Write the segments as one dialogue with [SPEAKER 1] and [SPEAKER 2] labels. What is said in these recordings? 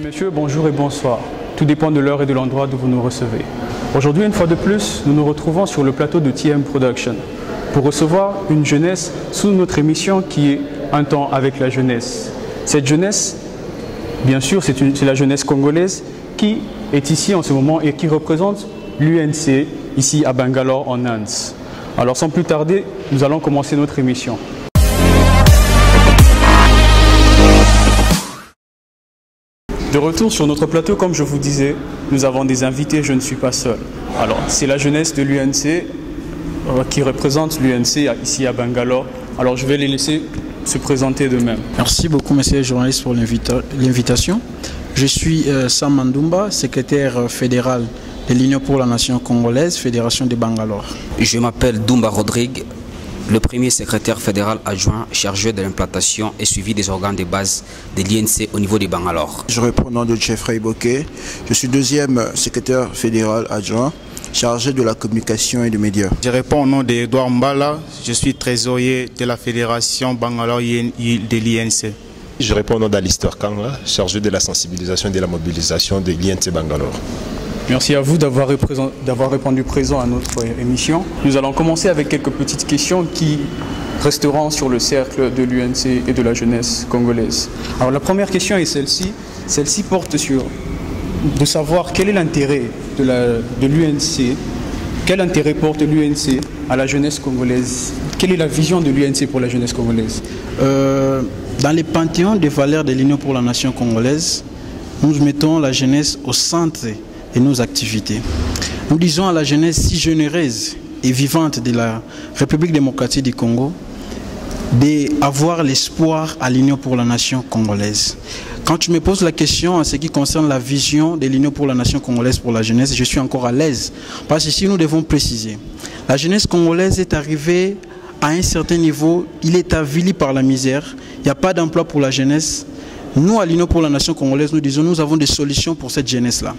[SPEAKER 1] et messieurs, bonjour et bonsoir. Tout dépend de l'heure et de l'endroit d'où vous nous recevez. Aujourd'hui, une fois de plus, nous nous retrouvons sur le plateau de TM Production pour recevoir une jeunesse sous notre émission qui est Un temps avec la jeunesse. Cette jeunesse, bien sûr, c'est la jeunesse congolaise qui est ici en ce moment et qui représente l'UNC ici à Bangalore en Inde. Alors sans plus tarder, nous allons commencer notre émission. De retour sur notre plateau, comme je vous disais, nous avons des invités, je ne suis pas seul. Alors, c'est la jeunesse de l'UNC qui représente l'UNC ici à Bangalore. Alors, je vais les laisser se présenter d'eux-mêmes.
[SPEAKER 2] Merci beaucoup, monsieur le journaliste, pour l'invitation. Je suis Sam Mandumba, secrétaire fédéral de l'Union pour la Nation congolaise, Fédération de Bangalore.
[SPEAKER 3] Je m'appelle Dumba Rodrigue, le premier secrétaire fédéral adjoint chargé de l'implantation et suivi des organes de base de l'INC au niveau de Bangalore.
[SPEAKER 4] Je réponds au nom de Jeffrey Bokeh. Je suis deuxième secrétaire fédéral adjoint chargé de la communication et des médias.
[SPEAKER 5] Je réponds au nom d'Edouard Mbala. Je suis trésorier de la fédération Bangalore de l'INC.
[SPEAKER 6] Je réponds au nom d'Alistair Kanga, chargé de la sensibilisation et de la mobilisation de l'INC Bangalore.
[SPEAKER 1] Merci à vous d'avoir répondu présent à notre émission. Nous allons commencer avec quelques petites questions qui resteront sur le cercle de l'UNC et de la jeunesse congolaise. Alors la première question est celle-ci. Celle-ci porte sur de savoir quel est l'intérêt de l'UNC, quel intérêt porte l'UNC à la jeunesse congolaise. Quelle est la vision de l'UNC pour la jeunesse congolaise?
[SPEAKER 2] Dans les panthéons des valeurs de l'Union pour la Nation congolaise, nous mettons la jeunesse au centre de nos activités. Nous disons à la jeunesse si généreuse et vivante de la République démocratique du Congo d'avoir l'espoir à l'Union pour la Nation congolaise. Quand tu me poses la question en ce qui concerne la vision de l'Union pour la Nation congolaise pour la jeunesse, je suis encore à l'aise. Parce que si nous devons préciser, la jeunesse congolaise est arrivée à un certain niveau, il est avili par la misère, il n'y a pas d'emploi pour la jeunesse. Nous, à l'Union pour la Nation congolaise, nous disons nous avons des solutions pour cette jeunesse-là.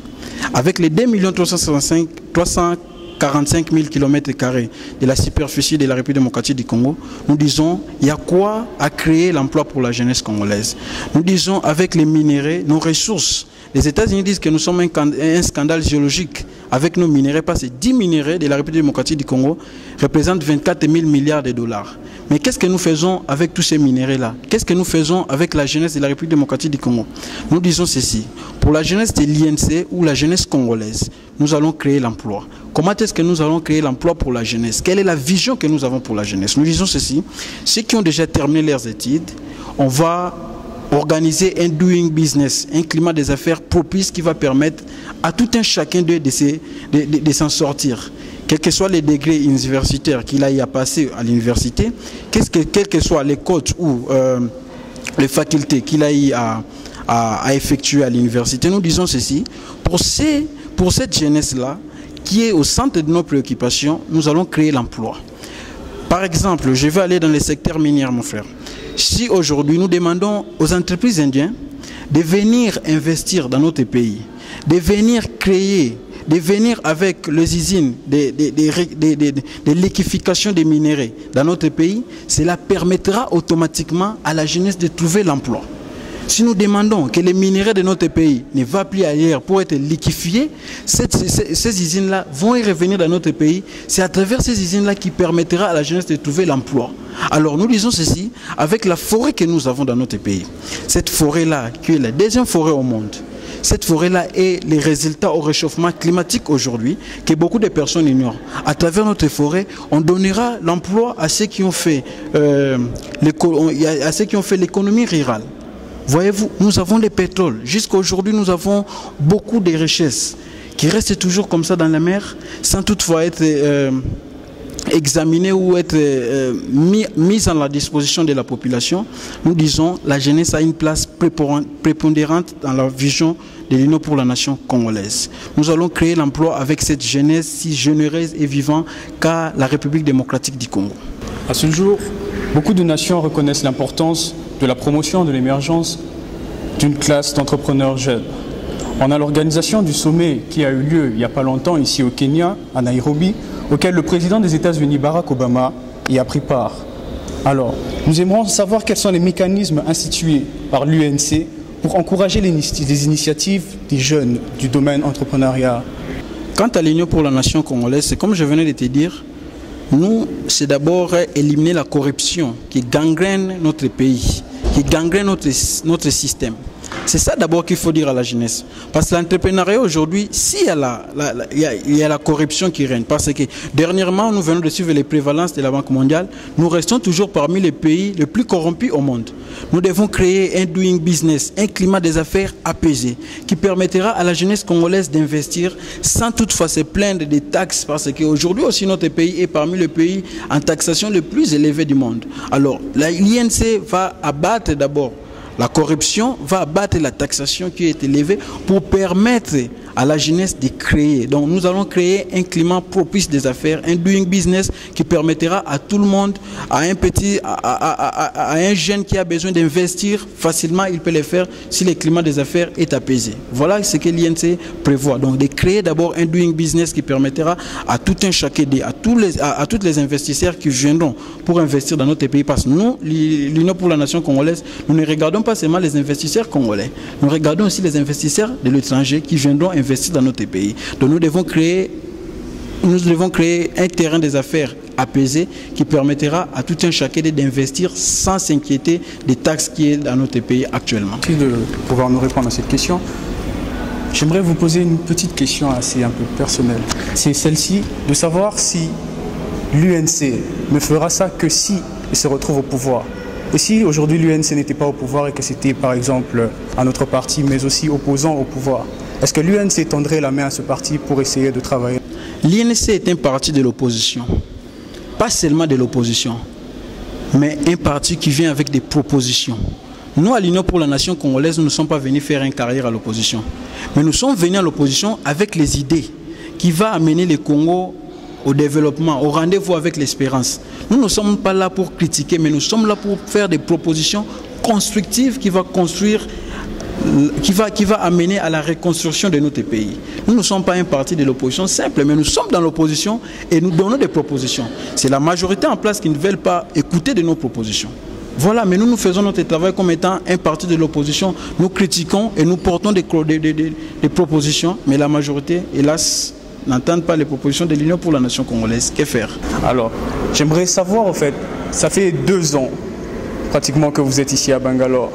[SPEAKER 2] Avec les 2 345 000 km² de la superficie de la République démocratique du Congo, nous disons il y a quoi à créer l'emploi pour la jeunesse congolaise. Nous disons avec les minéraux, nos ressources. Les États-Unis disent que nous sommes un scandale géologique avec nos minéraux, parce que 10 minéraux de la République démocratique du Congo représentent 24 000 milliards de dollars. Mais qu'est-ce que nous faisons avec tous ces minéraux-là? Qu'est-ce que nous faisons avec la jeunesse de la République démocratique du Congo? Nous disons ceci. Pour la jeunesse de l'INC ou la jeunesse congolaise, nous allons créer l'emploi. Comment est-ce que nous allons créer l'emploi pour la jeunesse? Quelle est la vision que nous avons pour la jeunesse? Nous disons ceci. Ceux qui ont déjà terminé leurs études, on va organiser un doing business, un climat des affaires propice qui va permettre à tout un chacun d'eux de s'en sortir. Quels que soient les degrés universitaires qu'il a eu à passer à l'université, quelles que soient les codes ou les facultés qu'il a eu à effectuer à l'université, nous disons ceci. Pour cette jeunesse-là, qui est au centre de nos préoccupations, nous allons créer l'emploi. Par exemple, je vais aller dans le secteur minier, mon frère. Si aujourd'hui nous demandons aux entreprises indiennes de venir investir dans notre pays, de venir créer, de venir avec les usines de liquéfaction des minéraux dans notre pays, cela permettra automatiquement à la jeunesse de trouver l'emploi. Si nous demandons que les minéraux de notre pays ne vont plus ailleurs pour être liquéfiés, ces usines-là vont y revenir dans notre pays. C'est à travers ces usines-là qui permettra à la jeunesse de trouver l'emploi. Alors nous disons ceci, avec la forêt que nous avons dans notre pays. Cette forêt-là, qui est la deuxième forêt au monde, cette forêt-là est le résultat au réchauffement climatique aujourd'hui, que beaucoup de personnes ignorent. À travers notre forêt, on donnera l'emploi à ceux qui ont fait l'économie rurale. Voyez-vous, nous avons le pétrole. Jusqu'à aujourd'hui, nous avons beaucoup de richesses qui restent toujours comme ça dans la mer, sans toutefois être examinées ou être mises à la disposition de la population. Nous disons la jeunesse a une place prépondérante dans la vision de l'Union pour la Nation congolaise. Nous allons créer l'emploi avec cette jeunesse si généreuse et vivante qu'a la République démocratique du Congo.
[SPEAKER 1] À ce jour, beaucoup de nations reconnaissent l'importance de la promotion de l'émergence d'une classe d'entrepreneurs jeunes. On a l'organisation du sommet qui a eu lieu il n'y a pas longtemps ici au Kenya, à Nairobi, auquel le président des États-Unis, Barack Obama, y a pris part. Alors, nous aimerions savoir quels sont les mécanismes institués par l'UNC pour encourager les initiatives des jeunes du domaine entrepreneuriat?
[SPEAKER 2] Quant à l'Union pour la nation congolaise, c'est comme je venais de te dire, nous, c'est d'abord éliminer la corruption qui gangrène notre pays, qui gangrène notre système. C'est ça d'abord qu'il faut dire à la jeunesse. Parce que l'entrepreneuriat aujourd'hui, s'il y a la corruption qui règne, parce que dernièrement, nous venons de suivre les prévalences de la Banque mondiale, nous restons toujours parmi les pays les plus corrompus au monde. Nous devons créer un doing business, un climat des affaires apaisé, qui permettra à la jeunesse congolaise d'investir sans toutefois se plaindre des taxes, parce qu'aujourd'hui aussi notre pays est parmi les pays en taxation le plus élevé du monde. Alors, l'INC va abattre d'abord la corruption, va abattre la taxation qui est élevée pour permettre à la jeunesse de créer. Donc nous allons créer un climat propice des affaires, un doing business qui permettra à tout le monde, à un jeune qui a besoin d'investir facilement, il peut le faire si le climat des affaires est apaisé. Voilà ce que l'INC prévoit. Donc de créer d'abord un doing business qui permettra à tout un chacun, à tous les investisseurs qui viendront pour investir dans notre pays. Parce que nous, l'Union pour la nation congolaise, nous ne regardons pas seulement les investisseurs congolais, nous regardons aussi les investisseurs de l'étranger qui viendront investir dans notre pays. Donc nous devons créer un terrain des affaires apaisé qui permettra à tout un chacun d'investir sans s'inquiéter des taxes qui est dans notre pays actuellement.
[SPEAKER 1] Merci de pouvoir nous répondre à cette question. J'aimerais vous poser une petite question assez un peu personnelle. C'est celle-ci, de savoir si l'UNC ne fera ça que si il se retrouve au pouvoir. Et si aujourd'hui l'UNC n'était pas au pouvoir et que c'était par exemple un autre parti mais aussi opposant au pouvoir, est-ce que l'UNC tendrait la main à ce parti pour essayer de travailler?
[SPEAKER 2] L'UNC est un parti de l'opposition. Pas seulement de l'opposition, mais un parti qui vient avec des propositions. Nous, à l'Union pour la nation congolaise, nous ne sommes pas venus faire une carrière à l'opposition. Mais nous sommes venus à l'opposition avec les idées qui vont amener le Congo au développement, au rendez-vous avec l'espérance. Nous ne sommes pas là pour critiquer, mais nous sommes là pour faire des propositions constructives qui vont construire, qui va amener à la reconstruction de notre pays. Nous ne sommes pas un parti de l'opposition simple, mais nous sommes dans l'opposition et nous donnons des propositions. C'est la majorité en place qui ne veulent pas écouter de nos propositions. Voilà, mais nous faisons notre travail comme étant un parti de l'opposition. Nous critiquons et nous portons des propositions, mais la majorité, hélas, n'entendent pas les propositions de l'Union pour la nation congolaise. Que faire?
[SPEAKER 1] Alors, j'aimerais savoir, en fait, ça fait 2 ans pratiquement que vous êtes ici à Bangalore.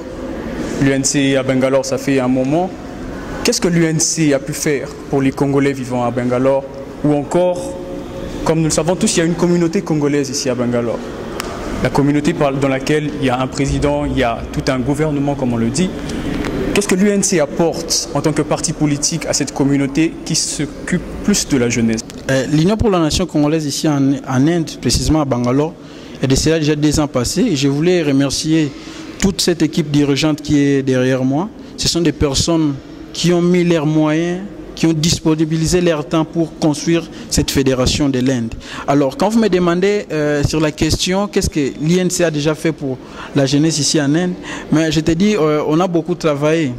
[SPEAKER 1] L'UNC à Bangalore, ça fait un moment. Qu'est-ce que l'UNC a pu faire pour les Congolais vivant à Bangalore? Ou encore, comme nous le savons tous, il y a une communauté congolaise ici à Bangalore. La communauté dans laquelle il y a un président, il y a tout un gouvernement, comme on le dit. Qu'est-ce que l'UNC apporte en tant que parti politique à cette communauté qui s'occupe plus de la jeunesse?
[SPEAKER 2] L'Union pour la nation congolaise ici en Inde, précisément à Bangalore, est de cela déjà 2 ans passés. Et je voulais remercier toute cette équipe dirigeante qui est derrière moi. Ce sont des personnes qui ont mis leurs moyens, qui ont disponibilisé leur temps pour construire cette fédération de l'Inde. Alors, quand vous me demandez sur la question, qu'est-ce que l'INC a déjà fait pour la jeunesse ici en Inde, mais je te dis, on a beaucoup travaillé.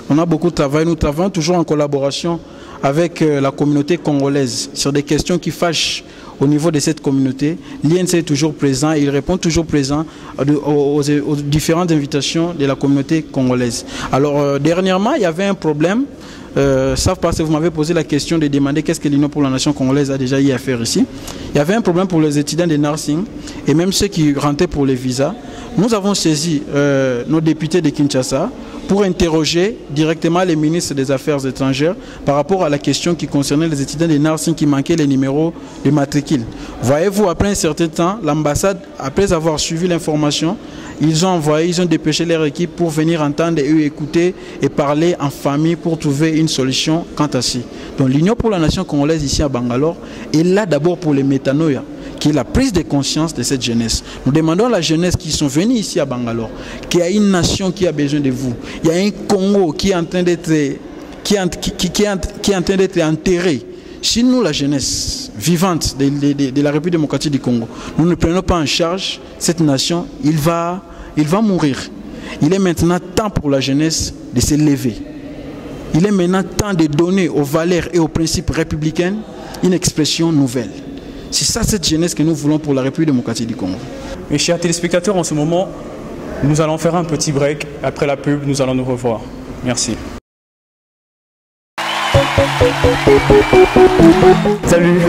[SPEAKER 2] Nous travaillons toujours en collaboration avec la communauté congolaise sur des questions qui fâchent au niveau de cette communauté. L'INC est toujours présent et il répond toujours présent aux différentes invitations de la communauté congolaise. Alors, dernièrement, il y avait un problème. Ça parce que vous m'avez posé la question de demander qu'est-ce que l'Union pour la nation congolaise a déjà eu à faire ici. Il y avait un problème pour les étudiants de nursing et même ceux qui rentraient pour les visas. Nous avons saisi nos députés de Kinshasa pour interroger directement les ministres des Affaires étrangères par rapport à la question qui concernait les étudiants de nursing qui manquaient les numéros de matricule. Voyez-vous, après un certain temps, l'ambassade, après avoir suivi l'information, ils ont dépêché leur équipe pour venir entendre et écouter et parler en famille pour trouver une solution quant à ci. Donc l'Union pour la nation congolaise ici à Bangalore est là d'abord pour les métanoïa, qui est la prise de conscience de cette jeunesse. Nous demandons à la jeunesse qui sont venus ici à Bangalore qu'il y a une nation qui a besoin de vous. Il y a un Congo qui est en train d'être enterré. Si nous, la jeunesse vivante de la République démocratique du Congo, nous ne prenons pas en charge cette nation, il va mourir. Il est maintenant temps pour la jeunesse de se lever. Il est maintenant temps de donner aux valeurs et aux principes républicains une expression nouvelle. C'est ça cette jeunesse que nous voulons pour la République démocratique du Congo.
[SPEAKER 1] Mes chers téléspectateurs, en ce moment, Nous allons faire un petit break. Après la pub, nous allons nous revoir. Merci.
[SPEAKER 7] Salut,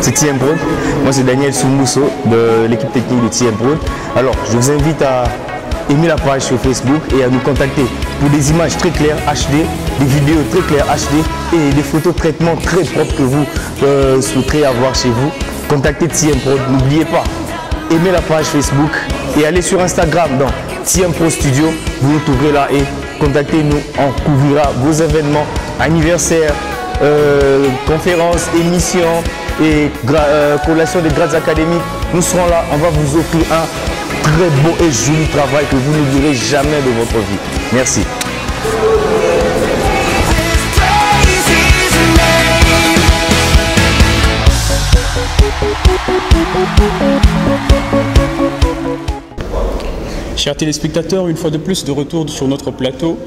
[SPEAKER 7] c'est TM Prod. Moi c'est Daniel Soumousso de l'équipe technique de TM Prod. Alors je vous invite à aimer la page sur Facebook et à nous contacter pour des images très claires HD, des vidéos très claires HD et des photos de traitement très propres que vous souhaiterez avoir chez vous. Contactez TM Prod, n'oubliez pas, aimez la page Facebook et allez sur Instagram dans TM Prod Studio. Vous nous trouverez là et contactez-nous, on couvrira vos événements, anniversaires, conférences, émissions et collation des grades académiques. Nous serons là, on va vous offrir un très beau et joli travail que vous n'oublierez jamais de votre vie. Merci.
[SPEAKER 1] Chers téléspectateurs, une fois de plus de retour sur notre plateau,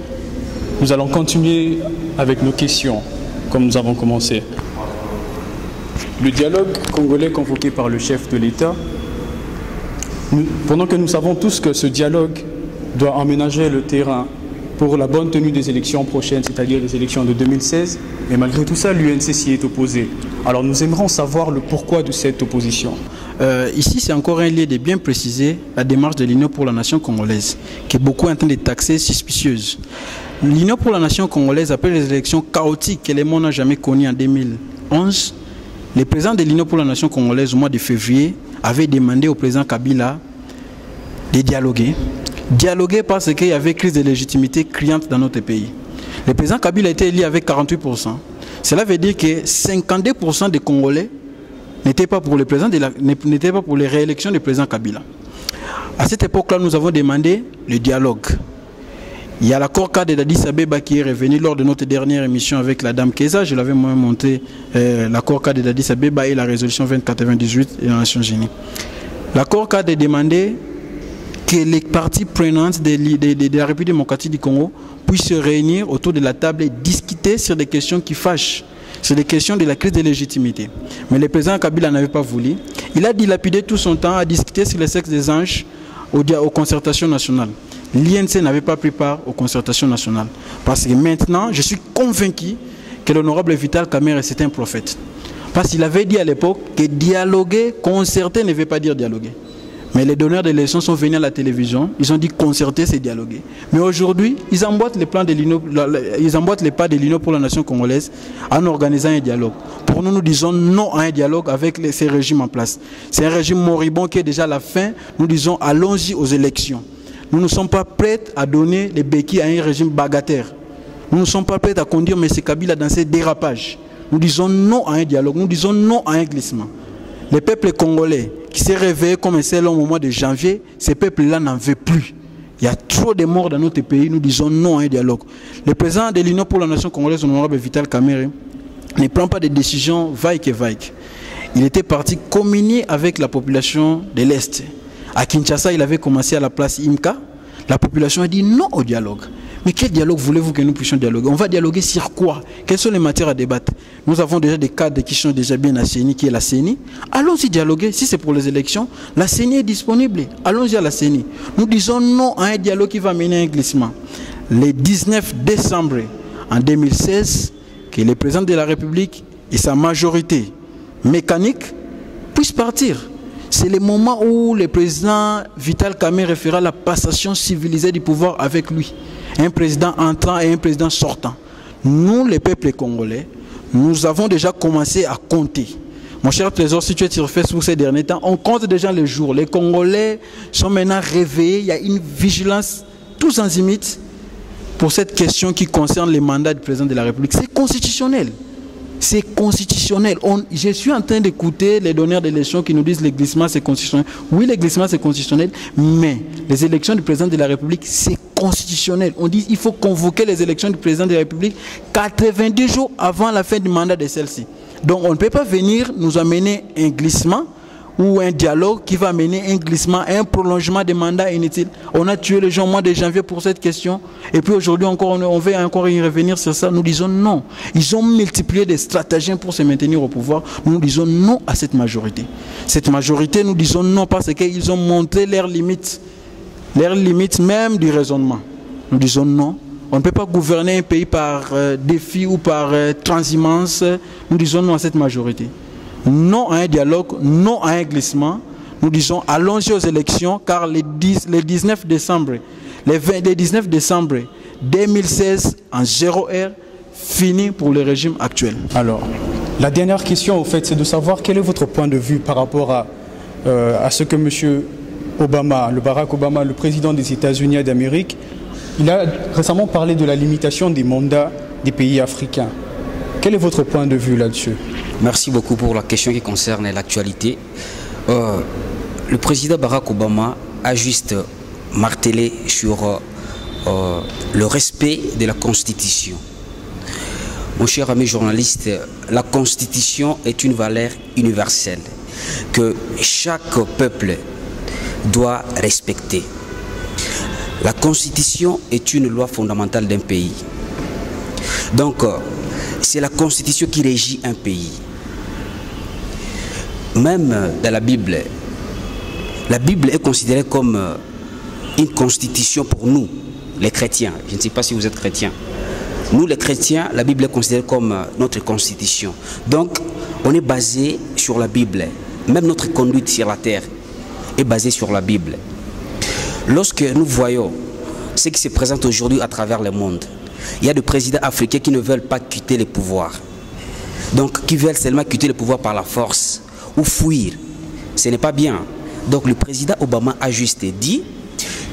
[SPEAKER 1] nous allons continuer avec nos questions, comme nous avons commencé. Le dialogue congolais convoqué par le chef de l'État, pendant que nous savons tous que ce dialogue doit aménager le terrain pour la bonne tenue des élections prochaines, c'est-à-dire les élections de 2016, mais malgré tout ça, l'UNC s'y est opposé. Alors nous aimerons savoir le pourquoi de cette opposition.
[SPEAKER 2] Ici, c'est encore un lieu de bien préciser la démarche de l'Union pour la nation congolaise, qui est beaucoup en train de taxer suspicieuse. L'Union pour la nation congolaise, après les élections chaotiques que le monde n'a jamais connues en 2011, le président de l'Union pour la nation congolaise, au mois de février, avait demandé au président Kabila de dialoguer. Dialoguer parce qu'il y avait crise de légitimité criante dans notre pays. Le président Kabila a été élu avec 48%. Cela veut dire que 52% des Congolais n'étaient pas pour le président n'étaient pas pour les réélections du président Kabila. À cette époque-là, nous avons demandé le dialogue. Il y a l'accord cadre d'Addis Abeba qui est revenu lors de notre dernière émission avec la dame Keza. Je l'avais moi monté, l'accord cadre d'Addis Abeba et la résolution 2098 des Nations Unies. L'accord cadre demandait que les parties prenantes de la République démocratique du Congo puissent se réunir autour de la table et discuter sur des questions qui fâchent, sur des questions de la crise de légitimité. Mais le président Kabila n'avait pas voulu. Il a dilapidé tout son temps à discuter sur le sexe des anges aux concertations nationales. L'INC n'avait pas pris part aux concertations nationales. Parce que maintenant, je suis convaincu que l'honorable Vital Kamerhe, c'est un prophète. Parce qu'il avait dit à l'époque que dialoguer, concerter ne veut pas dire dialoguer. Mais les donneurs de leçons sont venus à la télévision, ils ont dit concerter, c'est dialoguer. Mais aujourd'hui, ils emboîtent les pas de l'Union pour la nation congolaise en organisant un dialogue. Pour nous, nous disons non à un dialogue avec ces régimes en place. C'est un régime moribond qui est déjà à la fin. Nous disons allons-y aux élections. Nous ne sommes pas prêts à donner les béquilles à un régime bagatelle. Nous ne sommes pas prêts à conduire M. Kabila dans ses dérapages. Nous disons non à un dialogue, nous disons non à un glissement. Les peuples congolais qui s'est réveillé comme un seul homme au mois de janvier, ces peuples-là n'en veulent plus. Il y a trop de morts dans notre pays, nous disons non à un dialogue. Le président de l'Union pour la nation congolaise, l'honorable Vital Kamerhe, ne prend pas de décisions vagues et vagues. Il était parti communier avec la population de l'Est. À Kinshasa, il avait commencé à la place Imka. La population a dit non au dialogue. Mais quel dialogue voulez-vous que nous puissions dialoguer? On va dialoguer sur quoi? Quelles sont les matières à débattre? Nous avons déjà des cadres qui sont déjà bien assainis, qui est la CENI. Allons-y dialoguer. Si c'est pour les élections, la CENI est disponible. Allons-y à la CENI. Nous disons non à un dialogue qui va mener à un glissement. Le 19 décembre en 2016, que le président de la République et sa majorité mécanique puissent partir. C'est le moment où le président Vital Kamerhe fera la passation civilisée du pouvoir avec lui. Un président entrant et un président sortant. Nous, les peuples congolais, nous avons déjà commencé à compter. Mon cher Trésor, si tu es sur Facebook ces derniers temps, on compte déjà les jours. Les Congolais sont maintenant réveillés. Il y a une vigilance tous azimuts pour cette question qui concerne les mandats du président de la République. C'est constitutionnel. C'est constitutionnel. Je suis en train d'écouter les donneurs d'élections qui nous disent que le glissement c'est constitutionnel. Oui, le glissement c'est constitutionnel, mais les élections du président de la République c'est constitutionnel. On dit qu'il faut convoquer les élections du président de la République 90 jours avant la fin du mandat de celle-ci. Donc on ne peut pas venir nous amener un glissement ou un dialogue qui va amener un glissement, un prolongement des mandats inutiles. On a tué les gens au mois de janvier pour cette question. Et puis aujourd'hui encore, on veut encore y revenir sur ça. Nous disons non. Ils ont multiplié des stratagèmes pour se maintenir au pouvoir. Nous disons non à cette majorité. Cette majorité, nous disons non parce qu'ils ont montré leurs limites. leurs limites même du raisonnement. Nous disons non. On ne peut pas gouverner un pays par défi ou par transhumance. Nous disons non à cette majorité. Non à un dialogue, non à un glissement. Nous disons allons-y aux élections car les 19 décembre 2016 en 0 heure, fini pour le régime actuel.
[SPEAKER 1] Alors, la dernière question, au fait, c'est de savoir quel est votre point de vue par rapport à ce que M. Obama, le Barack Obama, le président des États-Unis d'Amérique, il a récemment parlé de la limitation des mandats des pays africains. Quel est votre point de vue là-dessus?
[SPEAKER 3] Merci beaucoup pour la question qui concerne l'actualité. Le président Barack Obama a juste martelé sur le respect de la Constitution. Mon cher ami journaliste, la Constitution est une valeur universelle que chaque peuple doit respecter. La Constitution est une loi fondamentale d'un pays. Donc, c'est la Constitution qui régit un pays. Même dans la Bible est considérée comme une constitution pour nous, les chrétiens. Je ne sais pas si vous êtes chrétiens. Nous, les chrétiens, la Bible est considérée comme notre constitution. Donc, on est basé sur la Bible. Même notre conduite sur la terre est basée sur la Bible. Lorsque nous voyons ce qui se présente aujourd'hui à travers le monde, il y a des présidents africains qui ne veulent pas quitter le pouvoir. Donc, qui veulent seulement quitter le pouvoir par la force ou fuir. Ce n'est pas bien. Donc, le président Obama a juste dit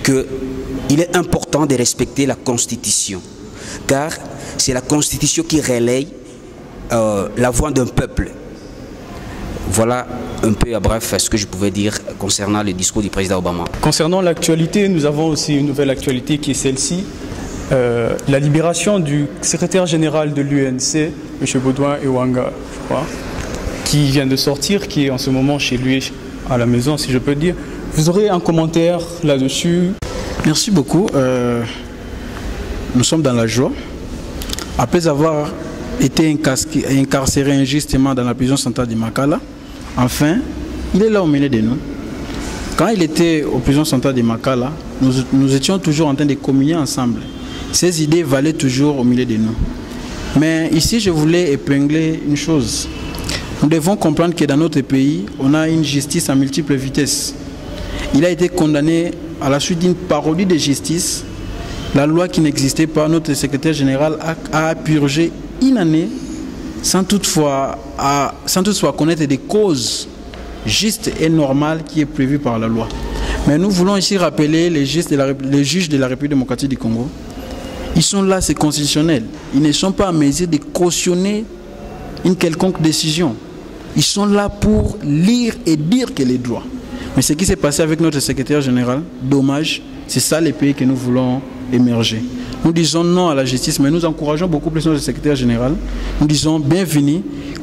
[SPEAKER 3] qu'il est important de respecter la Constitution. Car c'est la Constitution qui relaye la voix d'un peuple. Voilà un peu à bref ce que je pouvais dire concernant le discours du président Obama. Concernant
[SPEAKER 1] l'actualité, nous avons aussi une nouvelle actualité qui est celle-ci. La libération du secrétaire général de l'UNC, M. Baudouin Ewanga, je crois, qui vient de sortir, qui est en ce moment chez lui à la maison, si je peux dire. Vous aurez un commentaire là-dessus?
[SPEAKER 2] Merci beaucoup. Nous sommes dans la joie. Après avoir été incarcéré injustement dans la prison centrale de Makala, enfin, il est là au milieu de nous. Quand il était aux prisons centrales de Makala, nous étions toujours en train de communier ensemble. Ces idées valaient toujours au milieu de nous. Mais ici, je voulais épingler une chose. Nous devons comprendre que dans notre pays, on a une justice à multiples vitesses. Il a été condamné à la suite d'une parodie de justice. La loi qui n'existait pas, notre secrétaire général a purgé une année sans toutefois connaître des causes justes et normales qui est prévues par la loi. Mais nous voulons ici rappeler les juges de la République démocratique du Congo. Ils sont là, c'est constitutionnel. Ils ne sont pas à mesure de cautionner une quelconque décision. Ils sont là pour lire et dire qu'elle est droit. Mais ce qui s'est passé avec notre secrétaire général, dommage, c'est ça les pays que nous voulons émerger. Nous disons non à la justice, mais nous encourageons beaucoup plus notre secrétaire général. Nous disons bienvenue,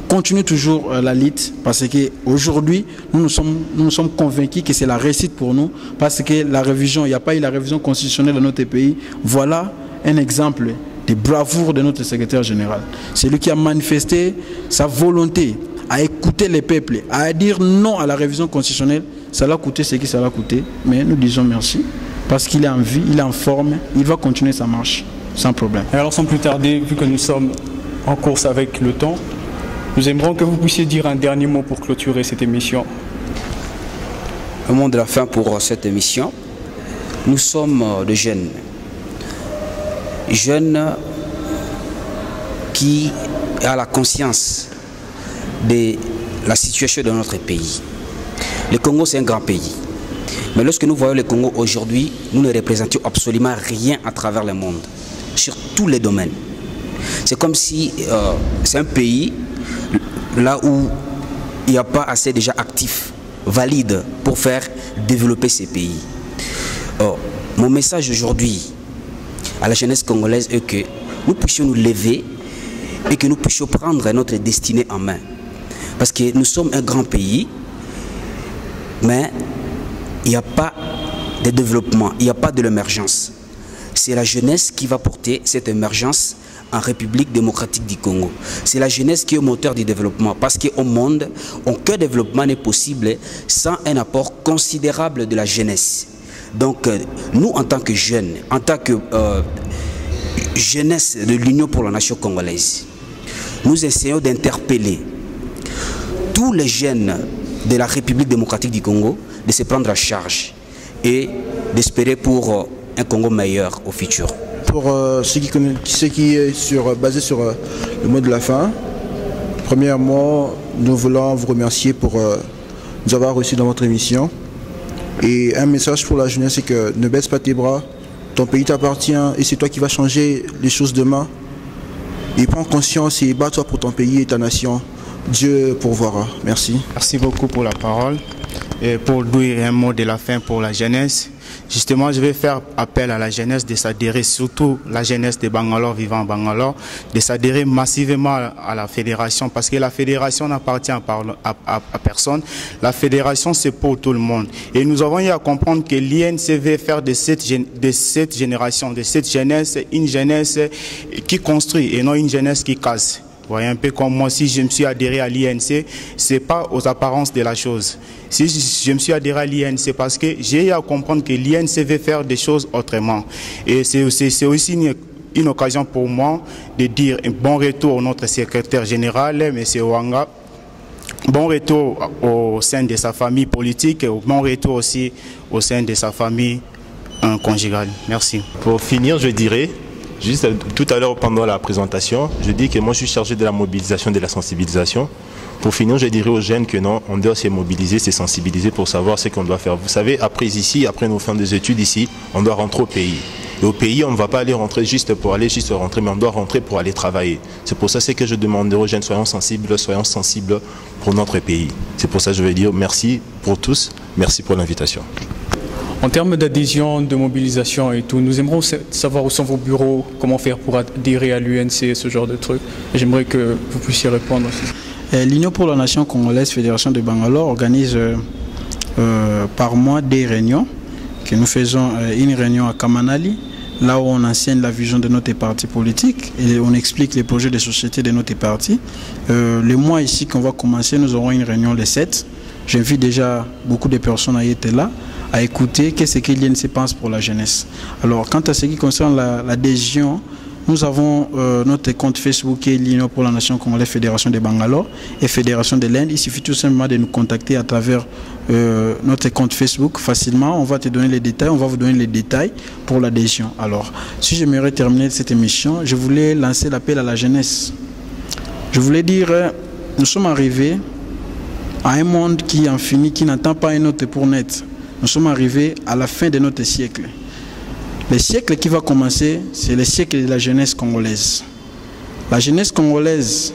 [SPEAKER 2] continue toujours la lutte, parce qu'aujourd'hui, nous sommes convaincus que c'est la réussite pour nous, parce que la révision, il n'y a pas eu la révision constitutionnelle dans notre pays. Voilà un exemple de bravoure de notre secrétaire général. C'est lui qui a manifesté sa volonté à écouter les peuples, à dire non à la révision constitutionnelle. Ça l'a coûté ce qui ça l'a coûté, mais nous disons merci. Parce qu'il est en vie, il est en forme, il va continuer sa marche sans problème.
[SPEAKER 1] Et alors sans plus tarder, vu que nous sommes en course avec le temps, nous aimerons que vous puissiez dire un dernier mot pour clôturer cette émission.
[SPEAKER 3] Un mot de la fin pour cette émission. Nous sommes des jeunes. Jeunes qui ont la conscience de la situation de notre pays. Le Congo, c'est un grand pays. Mais lorsque nous voyons le Congo aujourd'hui, nous ne représentons absolument rien à travers le monde, sur tous les domaines. C'est comme si c'est un pays là où il n'y a pas assez déjà actifs, valides pour faire développer ces pays. Mon message aujourd'hui à la jeunesse congolaise est que nous puissions nous lever et que nous puissions prendre notre destinée en main. Parce que nous sommes un grand pays, mais il n'y a pas de développement, il n'y a pas de l'émergence. C'est la jeunesse qui va porter cette émergence en République démocratique du Congo. C'est la jeunesse qui est au moteur du développement, parce qu'au monde, aucun développement n'est possible sans un apport considérable de la jeunesse. Donc, nous, en tant que jeunes, en tant que jeunesse de l'Union pour la nation congolaise, nous essayons d'interpeller tous les jeunes de la République démocratique du Congo de se prendre à charge et d'espérer pour un Congo meilleur au futur.
[SPEAKER 4] Pour ce qui est basé sur le mot de la fin, premièrement, nous voulons vous remercier pour nous avoir reçus dans votre émission. Et un message pour la jeunesse, c'est que ne baisse pas tes bras, ton pays t'appartient et c'est toi qui vas changer les choses demain. Et prends conscience et bats-toi pour ton pays et ta nation. Dieu pourvoira. Merci.
[SPEAKER 5] Merci beaucoup pour la parole. Et pour dire un mot de la fin pour la jeunesse, justement, je vais faire appel à la jeunesse de s'adhérer, surtout la jeunesse de Bangalore, vivant à Bangalore, de s'adhérer massivement à la fédération, parce que la fédération n'appartient à personne. La fédération, c'est pour tout le monde. Et nous avons eu à comprendre que l'INC veut faire de cette génération, de cette jeunesse, une jeunesse qui construit et non une jeunesse qui casse. Vous voyez, un peu comme moi, si je me suis adhéré à l'INC, ce n'est pas aux apparences de la chose. Si je me suis adhéré à l'INC, parce que j'ai eu à comprendre que l'INC veut faire des choses autrement. Et c'est aussi une occasion pour moi de dire un bon retour à notre secrétaire général, M. Wanga. Bon retour au sein de sa famille politique et bon retour aussi au sein de sa famille conjugale. Merci.
[SPEAKER 6] Pour finir, je dirais, juste tout à l'heure pendant la présentation, je dis que moi je suis chargé de la mobilisation, de la sensibilisation. Pour finir, je dirais aux jeunes que non, on doit se mobiliser, se sensibiliser pour savoir ce qu'on doit faire. Vous savez, après nos fins des études ici, on doit rentrer au pays. Et au pays, on ne va pas aller rentrer juste pour aller rentrer, mais on doit rentrer pour aller travailler. C'est pour ça que je demande aux jeunes, soyons sensibles pour notre pays. C'est pour ça que je veux dire merci pour tous, merci pour l'invitation.
[SPEAKER 1] En termes d'adhésion, de mobilisation et tout, nous aimerons savoir où sont vos bureaux, comment faire pour adhérer à l'UNC, ce genre de trucs. J'aimerais que vous puissiez répondre aussi.
[SPEAKER 2] L'Union pour la nation congolaise, Fédération de Bangalore, organise par mois des réunions. Que nous faisons une réunion à Kamanali, là où on enseigne la vision de notre parti politique et on explique les projets de société de notre parti. Le mois ici qu'on va commencer, nous aurons une réunion le 7. J'invite déjà beaucoup de personnes à y être là, à écouter qu'est-ce que l'INC pense pour la jeunesse. Alors, quant à ce qui concerne l'adhésion, nous avons notre compte Facebook qui est l'Union pour la nation congolaise, Fédération de Bangalore et Fédération de l'Inde. Il suffit tout simplement de nous contacter à travers notre compte Facebook facilement. On va te donner les détails, on va vous donner les détails pour l'adhésion. Alors, si j'aimerais terminer cette émission, je voulais lancer l'appel à la jeunesse. Je voulais dire, nous sommes arrivés à un monde qui est infini, qui n'attend pas un autre pour naître. Nous sommes arrivés à la fin de notre siècle. Le siècle qui va commencer, c'est le siècle de la jeunesse congolaise. La jeunesse congolaise,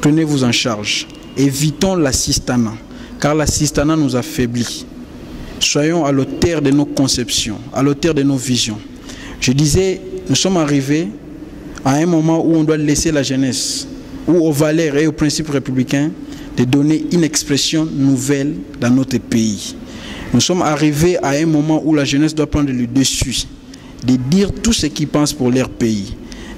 [SPEAKER 2] prenez-vous en charge. Évitons l'assistanat, car l'assistanat nous affaiblit. Soyons à l'auteur de nos conceptions, à l'auteur de nos visions. Je disais, nous sommes arrivés à un moment où on doit laisser la jeunesse, ou aux valeurs et aux principes républicains, de donner une expression nouvelle dans notre pays. Nous sommes arrivés à un moment où la jeunesse doit prendre le dessus, de dire tout ce qu'ils pensent pour leur pays.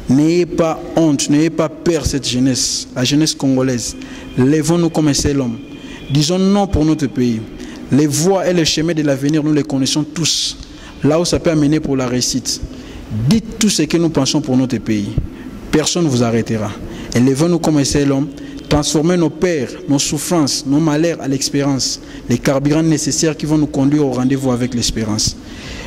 [SPEAKER 2] N'ayez pas honte, n'ayez pas peur cette jeunesse, la jeunesse congolaise. Lèvons-nous comme un seul homme. Disons non pour notre pays. Les voies et les chemins de l'avenir, nous les connaissons tous. Là où ça peut amener pour la réussite. Dites tout ce que nous pensons pour notre pays. Personne ne vous arrêtera. Et lèvons-nous comme un seul homme. Transformer nos peurs, nos souffrances, nos malheurs à l'expérience. Les carburants nécessaires qui vont nous conduire au rendez-vous avec l'espérance.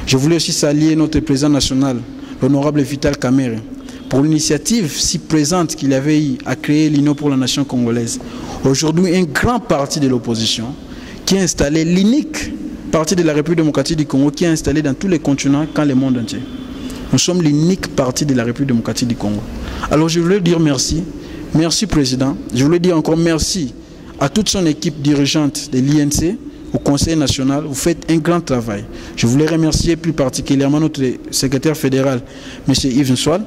[SPEAKER 2] Je voulais aussi saluer notre président national, l'honorable Vital Kamerhe, pour l'initiative si présente qu'il avait eu à créer l'Union pour la nation congolaise. Aujourd'hui, un grand parti de l'opposition qui a installé l'unique parti de la République démocratique du Congo qui est installé dans tous les continents, dans le monde entier. Nous sommes l'unique parti de la République démocratique du Congo. Alors je voulais dire merci. Merci Président. Je voulais dire encore merci à toute son équipe dirigeante de l'INC, au Conseil national. Vous faites un grand travail. Je voulais remercier plus particulièrement notre secrétaire fédéral, M. Yves Nsoual,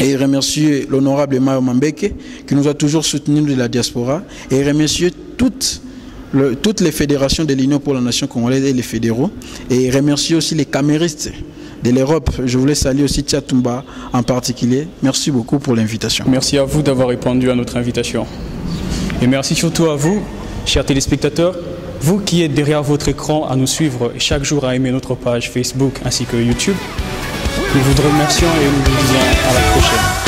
[SPEAKER 2] et remercier l'honorable Mayo Mambeke, qui nous a toujours soutenus de la diaspora, et remercier toutes les fédérations de l'Union pour la nation congolaise et les fédéraux, et remercier aussi les caméristes de l'Europe. Je voulais saluer aussi Tchatumba en particulier. Merci beaucoup pour l'invitation.
[SPEAKER 1] Merci à vous d'avoir répondu à notre invitation. Et merci surtout à vous, chers téléspectateurs, vous qui êtes derrière votre écran à nous suivre et chaque jour à aimer notre page Facebook ainsi que YouTube. Nous vous remercions et nous vous disons à la prochaine.